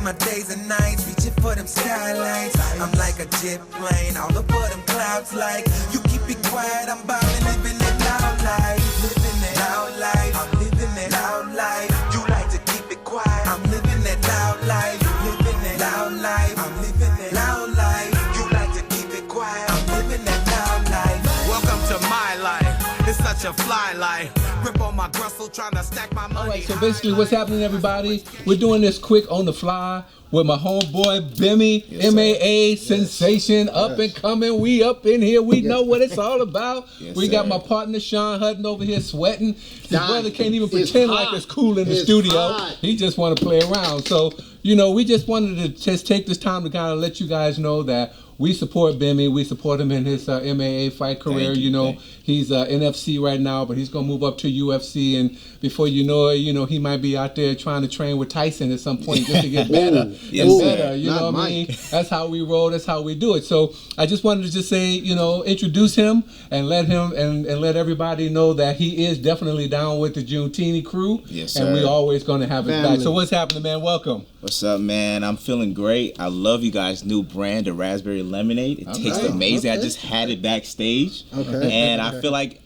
my days and nights, reaching for them skylights. I'm like a jet plane, all over them clouds like. You keep it quiet, I'm ballin', living it loud life. Living it loud life, I'm living it loud life. You like to keep it quiet, I'm living it loud life. Living it loud life, I'm living it loud life. You like to keep it quiet, I'm living it loud life. Welcome to my life, it's such a fly life. Grip on my gristle, trying to stack my money. All right, so basically what's happening, everybody, we're doing this quick on the fly with my homeboy Bimmy, Yes, MAA sensation, up and coming. We up in here. We know what it's all about. We got my partner Sean Hutton over here sweating. His brother can't even pretend like it's cool in the studio. Hot. He just want to play around. So, you know, we just wanted to just take this time to kind of let you guys know that we support Bimmy. We support him in his MAA fight career. You know, he's NFC right now, but he's gonna move up to UFC, and before you know it, you know, he might be out there trying to train with Tyson at some point just to get better and better. You know what I mean? That's how we roll. That's how we do it. So I just wanted to just say, you know, introduce him and let him and let everybody know that he is definitely down with the Junetini crew. Yes, sir. And we always gonna have his back. So what's happening, man? Welcome. What's up, man? I'm feeling great. I love you guys' new brand, the raspberry lemonade. It tastes amazing. I just had it backstage, and I feel like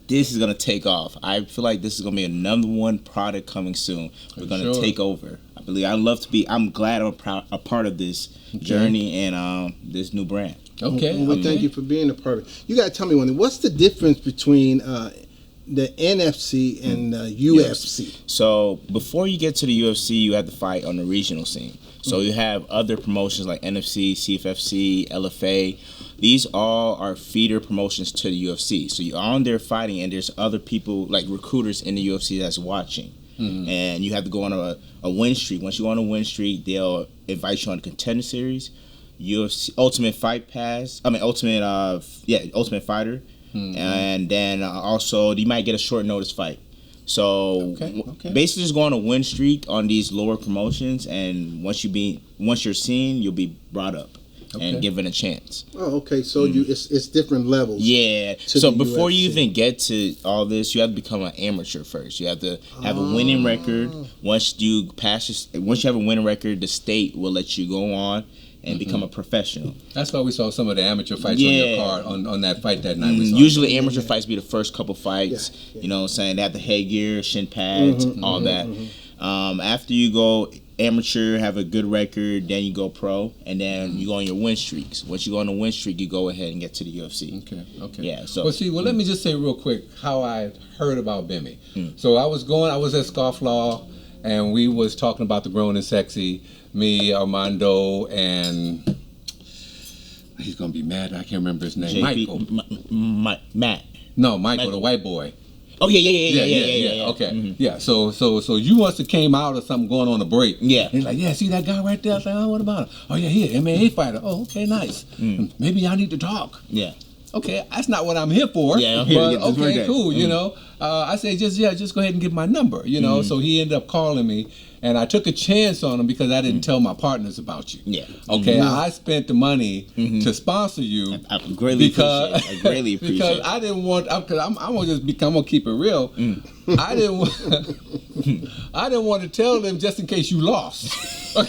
this is gonna take off. I feel like this is gonna be another one product coming soon. We're gonna take over. I believe. I'm glad I'm a part of this journey and this new brand. Well, thank you for being a part of it. You gotta tell me one thing. What's the difference between the NFC and UFC? So before you get to the UFC, you have to fight on the regional scene. So you have other promotions like NFC, CFFC, LFA. These all are feeder promotions to the UFC. So you're on there fighting, and there's other people like recruiters in the UFC that's watching. And you have to go on a win streak. Once you go on a win streak, they'll invite you on the Contender Series, UFC Ultimate Fight Pass. Ultimate Fighter. And then also you might get a short notice fight. So basically just go on a win streak on these lower promotions, and once you're seen, you'll be brought up and given a chance. Oh, okay. So it's different levels. Yeah. So before you even get to all this, you have to become an amateur first. You have to have a winning record. Once you have a winning record, the state will let you go on and become a professional. That's why we saw some of the amateur fights on your card on that fight that night. Usually amateur fights be the first couple fights. You know what I'm saying? They have the headgear, shin pads, all that. After you go amateur, have a good record, then you go pro, and then you go on your win streaks. Once you go on a win streak, you go ahead and get to the UFC. Okay. Yeah. So let me just say real quick how I heard about Bimmy. So I was at Scofflaw, and we was talking about the Grown and Sexy. Me, Armando, and he's gonna be mad. I can't remember his name. Michael. Matt. No, Michael, the white boy. Oh yeah. Okay. Yeah. So you must have came out or something going on a break. Yeah. He's like, yeah, see that guy right there? I was like, oh, what about him? Oh yeah, he an MMA fighter. Oh, okay, nice. Maybe I need to talk. Yeah. Okay, that's not what I'm here for. Yeah, I'm here to get this right cool. You know, I say just go ahead and give my number. You know, so he ended up calling me, and I took a chance on him because I didn't tell my partners about you. Yeah. Okay, I spent the money to sponsor you. I greatly appreciate it. Because I didn't want. Because I'm gonna keep it real. I didn't want to tell them just in case you lost. Oh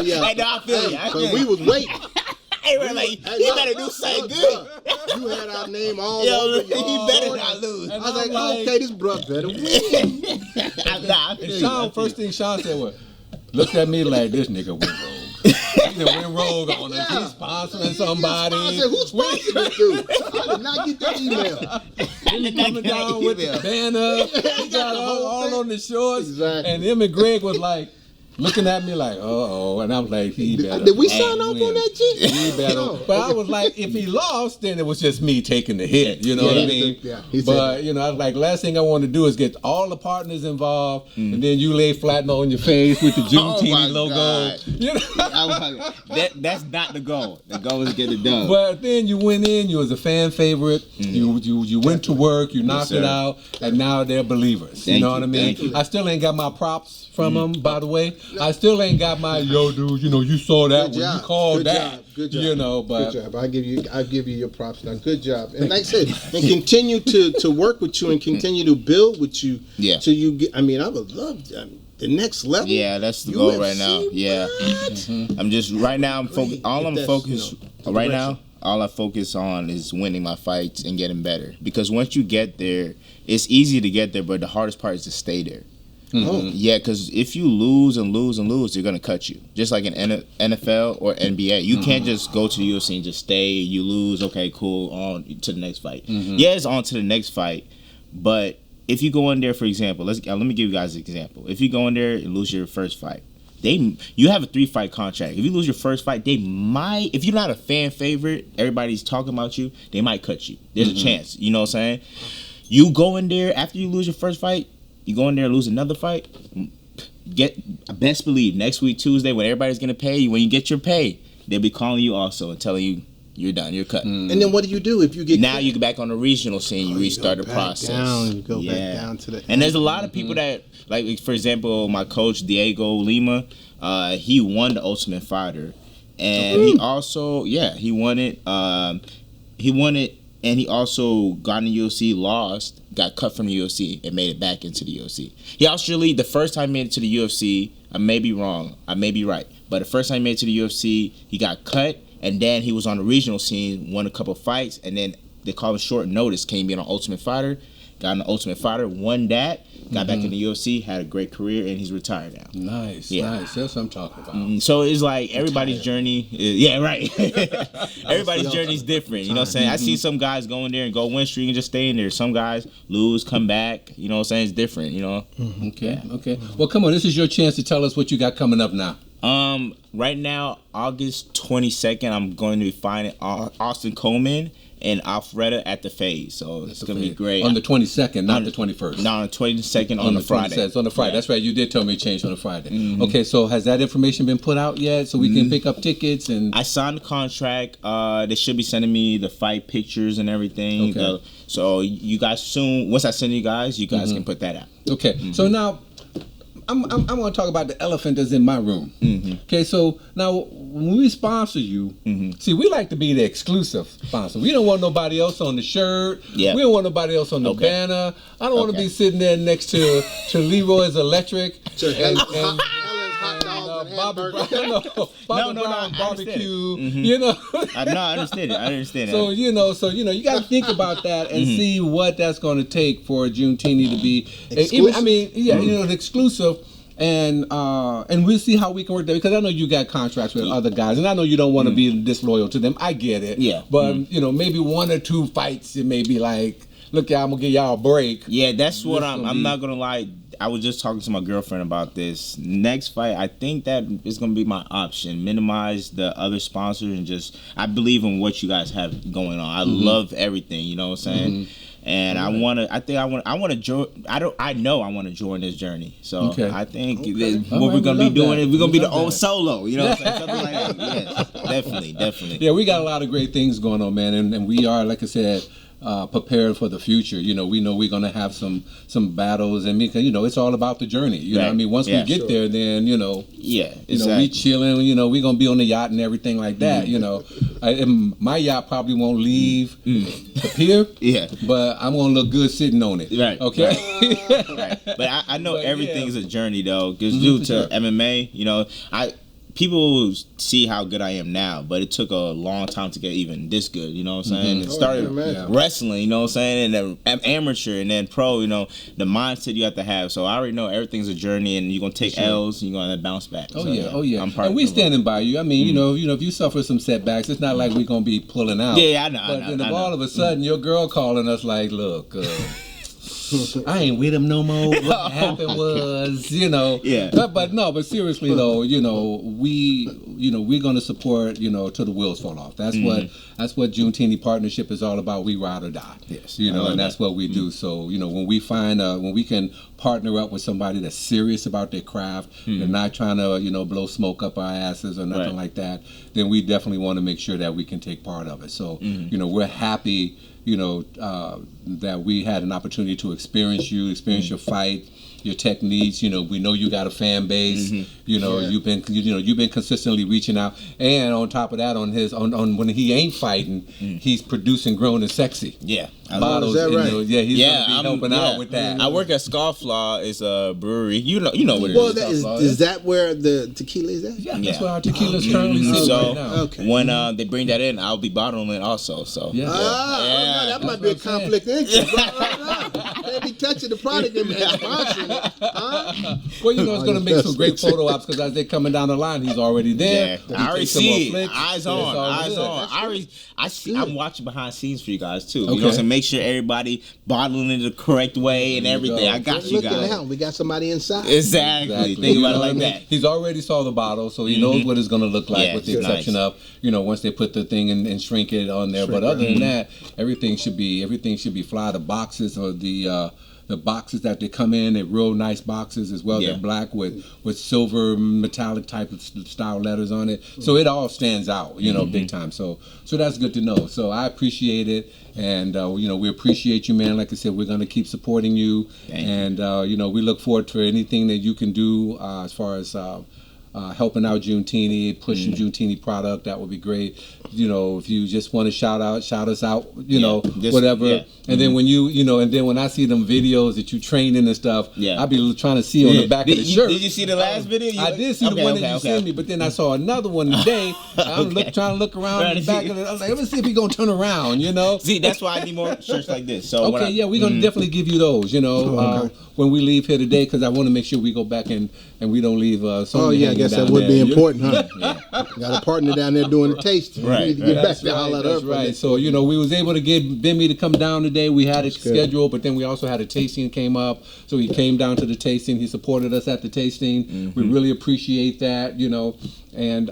yeah. Hey, no, I feel you. Because we was waiting. Hey, we're like, he better do something good. You had our name all over your he better not lose. I was like, okay, this bruh better win. And Sean, first thing Sean said was, looked at me like, this nigga went rogue. He went rogue on us. He's sponsoring somebody. I said, who sponsored this dude? I did not get that email. He's coming down with the banner. He got all on the shorts. Exactly. And him and Greg was like, looking at me like, and I'm like, he better. Did we sign off on that, G? He better. But I was like, if he lost, then it was just me taking the hit. You know what I mean? But you know, I was like, last thing I want to do is get all the partners involved, and then you lay flat on your face with the Junetini logo. God. You know? That's not the goal. The goal is to get it done. But then you went in, you was a fan favorite. You went to work, you knocked it out, and now they're believers. You know what I mean? I still ain't got my props from them, by the way. I still ain't got my dude. You know, you saw that when you called that. Good job. You know, but good job. I give you your props now. Good job. And like I said, and continue to work with you and continue to build with you. Yeah. So you get. I mean, I would love. the next level. Yeah, that's the goal right now. UFC? Yeah, I'm just right now. I'm focused. All I'm focused right now. All I focus on is winning my fights and getting better. Because once you get there, it's easy to get there, but the hardest part is to stay there. Yeah, because if you lose and lose and lose, they're gonna cut you. Just like in NFL or NBA, you can't just go to the UFC and just stay. You lose, okay, cool, on to the next fight. Yeah, it's on to the next fight, but if you go in there, for example, let me give you guys an example. If you go in there and lose your first fight, you have a 3-fight contract. If you lose your first fight, they might, if you're not a fan favorite, everybody's talking about you, they might cut you. There's a chance, you know what I'm saying? You go in there after you lose your first fight, you go in there and lose another fight, best believe next week Tuesday when everybody's gonna pay you, when you get your pay, they'll be calling you also and telling you you're done, you're cut. And then what do you do if you get now cut? you go back on the regional scene, you restart the process. You go back down to the and there's a lot of people that, like for example, my coach Diego Lima, he won the Ultimate Fighter, and he also he won it. He won it, and he also got in the UFC, lost, got cut from the UFC, and made it back into the UFC. He actually, the first time he made it to the UFC, I may be wrong, I may be right, but the first time he made it to the UFC, he got cut. And then he was on the regional scene, won a couple fights, and then they called him short notice, came in on Ultimate Fighter, got in the Ultimate Fighter, won that, got back in the UFC, had a great career, and he's retired now. Nice. That's what I'm talking about. So it's like everybody's journey. Everybody's journey is different. You know what I'm saying? I see some guys go in there and go win streak and just stay in there. Some guys lose, come back. You know what I'm saying? It's different, you know? Okay. Well, come on. This is your chance to tell us what you got coming up now. Right now, August 22nd, I'm going to be fighting Austin Coleman and Alfreda at the Phase. So it's going to be great. On the 22nd, not the 21st. No, on the 22nd on the Friday. It's on the Friday. That's right. You did tell me it changed on the Friday. Okay, so has that information been put out yet so we can pick up tickets? And I signed the contract. They should be sending me the fight pictures and everything. Okay. So you guys soon, once I send you guys can put that out. Okay, so now I'm going to talk about the elephant that's in my room. Okay, so now when we sponsor you, see, we like to be the exclusive sponsor. We don't want nobody else on the shirt. Yeah. We don't want nobody else on the banner. I don't want to be sitting there next to Leroy's Electric and Bobby Brown barbecue. You know. I understand it. I understand it. So you got to think about that and see what that's going to take for Junetini to be. Exclusive? The exclusive. And we'll see how we can work that, because I know you got contracts with other guys, and I know you don't want to be disloyal to them. I get it. Yeah. But maybe 1 or 2 fights, it may be like, look, y'all, I'm gonna give y'all a break. Yeah, that's what I'm not gonna lie. I was just talking to my girlfriend about this. Next fight, I think that is gonna be my option. Minimize the other sponsors and just, I believe in what you guys have going on. I love everything. You know what I'm saying? And I want to join. I know I want to join this journey. So I think what we're gonna be doing is we're gonna be the old solo. You know what I'm saying? Something like that. Yes, definitely. Yeah, we got a lot of great things going on, man, and we are, like I said, prepared for the future. We know we're gonna have some battles, and because it's all about the journey. You know what I mean? Once we get there, then we chilling. We're gonna be on the yacht and everything like that. My yacht probably won't leave the pier. Yeah, but I'm gonna look good sitting on it. Right. Okay. Right. But I know everything's a journey though, because due to MMA, people see how good I am now, but it took a long time to get even this good, you know what I'm saying? It started wrestling, you know what I'm saying? And then amateur and then pro, the mindset you have to have. So I already know everything's a journey, and you're going to take L's and you're going to bounce back. Oh, yeah. And we standing by you. I mean, if you suffer some setbacks, it's not like we're going to be pulling out. Yeah, I know. But then all of a sudden, your girl calling us like, look, I ain't with him no more. What happened was, Yeah. But seriously though, we're gonna support, till the wheels fall off. That's what Junetini partnership is all about. We ride or die. Yes. And that's what we do. So, when we find when we can partner up with somebody that's serious about their craft, and not trying to, blow smoke up our asses or nothing like that, then we definitely want to make sure that we can take part of it. So, we're happy that we had an opportunity to experience your fight, your techniques. You know, we know you got a fan base. You know, you've been consistently reaching out, and on top of that, on when he ain't fighting, he's producing Grown and Sexy. Yeah. Bottles. Is that right? Yeah, he's gonna be helping out with that. I work at Scofflaw. It's a brewery. You know what it Well, is. is that where the tequila is at? Yeah, that's where our tequila's currently sitting So right now. when they bring that in, I'll be bottling it also. So Yeah. No, that might be a conflict of interest. Can't be touching the product and sponsoring it. Well, you know, it's going to make some great photo ops because as they're coming down the line, he's already there. yeah, I already see it. Eyes on, It's all eyes good. on. I see. I'm watching behind scenes for you guys too. Okay. You know what I'm saying? Make sure everybody bottling it the correct way and everything. go. I got you Looking guys. out, we got somebody inside. Exactly. Think You about know it what I like mean? that. He's already saw the bottle, so he knows what it's going to look like, Yeah, with the it's exception nice. of, you know, once they put the thing and shrink it on there. But other than that, everything should be fly. The boxes or the boxes that they come in, they're real nice boxes as well. Yeah. They're black with silver metallic type of style letters on it. So it all stands out, you know, big time. So that's good to know. So I appreciate it. And, you know, we appreciate you, man. Like I said, we're going to keep supporting you. And, you know, we look forward to anything that you can do as far as helping out Junetini, pushing Junetini product. That would be great. You know, if you just want to shout us out, you know, whatever. Yeah. And then when when I see them videos that you trained in and stuff, I be trying to see on the back of the shirt. Did you see the last video? I did see the one that you sent me, but then I saw another one today. I'm trying to look around the back of it. I was like, let me see if he's gonna turn around, you know. See, that's why I need more shirts like this. So Okay, yeah, we're gonna definitely give you those, you know, when we leave here today, because I want to make sure we go back and we don't leave. Oh yeah, I guess that would be important, huh? Got a partner down there doing the tasting. Right. We need to get back to holler at her. That's right. So, you know, we was able to get Bimmy to come down today. We had it scheduled, but then we also had a tasting came up. So he came down to the tasting. He supported us at the tasting. We really appreciate that, you know. And,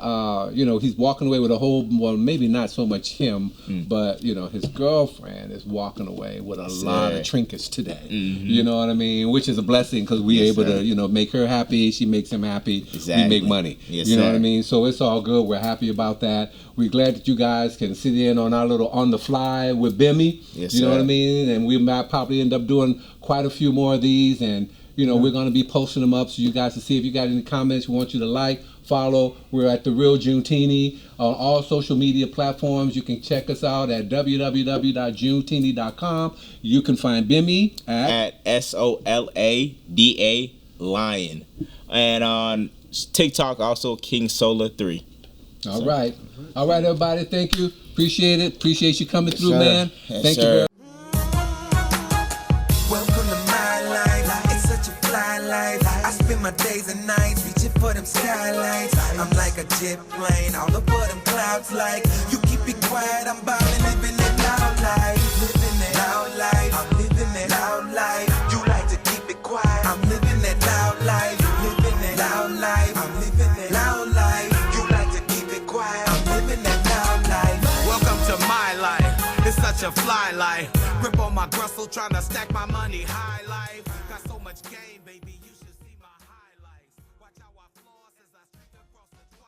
you know, he's walking away with a whole, well, maybe not so much him, but, you know, his girlfriend is walking away with a lot of trinkets today. You know what I mean? Which is a blessing because we're able to, you know, make her happy. She makes him happy. Exactly. We make money. Yes, you know sir. what I mean? So it's all good. We're happy about that. We're glad that you guys can sit in on our little on the fly with Bimmy. Yes, you know sir. what I mean? And we might probably end up doing quite a few more of these. And, you know, we're going to be posting them up so you guys can see. If you got any comments, we want you to like, follow. We're at The Real Junetini on all social media platforms. You can check us out at www.junetini.com. You can find Bimmy at SOLADA Lion, and on TikTok also King Solar 3. All right, everybody. Thank you. Appreciate it. Appreciate you coming through, sir. man. Yes, Thank sir. you very Welcome to my life. It's such a fly life. I spend my days and nights reaching for them skylights. I'm like a jet plane, all over them clouds. Like you keep it quiet, I'm ballin', living it loud life. Living it loud life. I'm living it loud life. You like to keep it quiet. I'm living it loud life. Living it loud life. I'm living it loud life. You like to keep it quiet. I'm living it loud life. Welcome to my life. It's such a fly life. Grip on my Grussel, trying to stack my money high life. Got so much game, baby.